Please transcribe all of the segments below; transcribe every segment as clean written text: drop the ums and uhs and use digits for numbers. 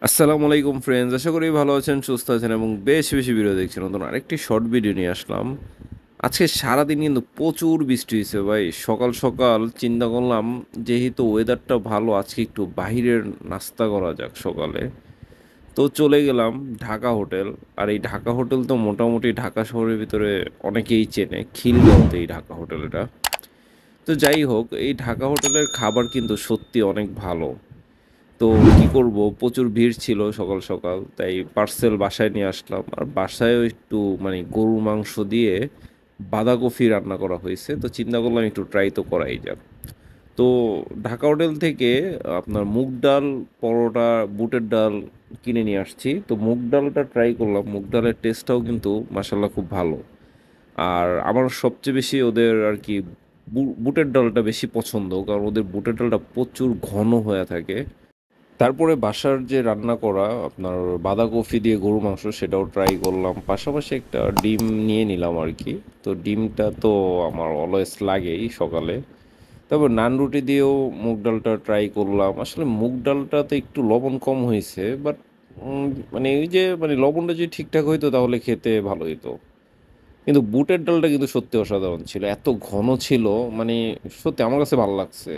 আসসালামু আলাইকুম ফ্রেন্ডস, আশা করি ভালো আছেন, সুস্থ আছেন এবং বেশ বেশি ভিডিও দেখছেন। নতুন আরেকটি শর্ট ভিডিও নিয়ে আসলাম। আজকে সারাদিন কিন্তু প্রচুর বৃষ্টি হয়েছে ভাই। সকাল সকাল চিন্তা করলাম, যেহেতু ওয়েদারটা ভালো, আজকে একটু বাইরের নাস্তা করা যাক সকালে। তো চলে গেলাম ঢাকা হোটেল। আর এই ঢাকা হোটেল তো মোটামুটি ঢাকা শহরের ভিতরে অনেকেই চেনে, খিলগাঁওতে এই ঢাকা হোটেলটা। তো যাই হোক, এই ঢাকা হোটেলের খাবার কিন্তু সত্যি অনেক ভালো। তো কি করব, প্রচুর ভিড় ছিল সকাল সকাল, তাই পার্সেল বাসায় নিয়ে আসলাম। আর বাসায়ও একটু গরুর মাংস দিয়ে বাঁধাকপি রান্না করা হয়েছে, তো চিন্তা করলাম একটু ট্রাই তো করাই যাক। তো ঢাকা হোটেল থেকে আপনার মুগ ডাল, পরোটা, বুটের ডাল কিনে নিয়ে আসছি। তো মুগ ডালটা ট্রাই করলাম, মুগ ডালের টেস্টটাও কিন্তু মাসাল্লাহ খুব ভালো। আর আমার সবচেয়ে বেশি ওদের আর কি বুটের ডালটা বেশি পছন্দ, কারণ ওদের বুটের ডালটা প্রচুর ঘন হয়ে থাকে। তারপরে বাসার যে রান্না করা আপনার বাঁধাকপি দিয়ে গরু মাংস, সেটাও ট্রাই করলাম। পাশাপাশি একটা ডিম নিয়ে নিলাম আর কি। তো ডিমটা তো আমার অলওয়েজ লাগেই সকালে। তারপর নান রুটি দিয়েও মুগ ডালটা ট্রাই করলাম। আসলে মুগ ডালটাতে একটু লবণ কম হয়েছে, বাট ওই যে লবণটা যদি ঠিকঠাক হইতো তাহলে খেতে ভালো হইতো। কিন্তু বুটের ডালটা কিন্তু সত্যি অসাধারণ ছিল, এত ঘন ছিল। মানে সত্যি আমার কাছে ভালো লাগছে।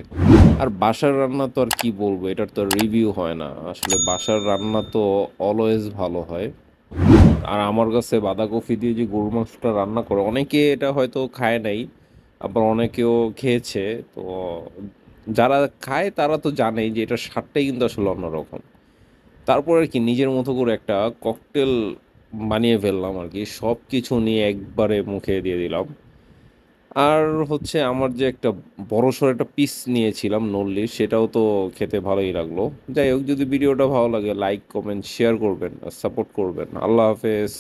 আর বাসার রান্না তো আর কি বলবো, এটার তো রিভিউ হয় না আসলে। বাসার রান্না তো অলওয়েজ ভালো হয়। আর আমার কাছে বাঁধাকপি দিয়ে যে গরু মাংসটা রান্না করে, অনেকে এটা হয়তো খায় নাই, আবার অনেকেও খেয়েছে। তো যারা খায় তারা তো জানেই যে এটার স্বাদটাই কিন্তু আসলে অন্যরকম। তারপর আর কি নিজের মতো করে একটা ককটেল বানিয়ে ফেললাম আর কি, সব কিছু নিয়ে একবারে মুখে দিয়ে দিলাম। আর হচ্ছে আমার যে একটা বড়সড় একটা পিস নিয়েছিলাম নল্লির, সেটাও তো খেতে ভালোই লাগলো। যাই হোক, যদি ভিডিওটা ভালো লাগে লাইক কমেন্ট শেয়ার করবেন আর সাপোর্ট করবেন। আল্লাহ হাফেজ।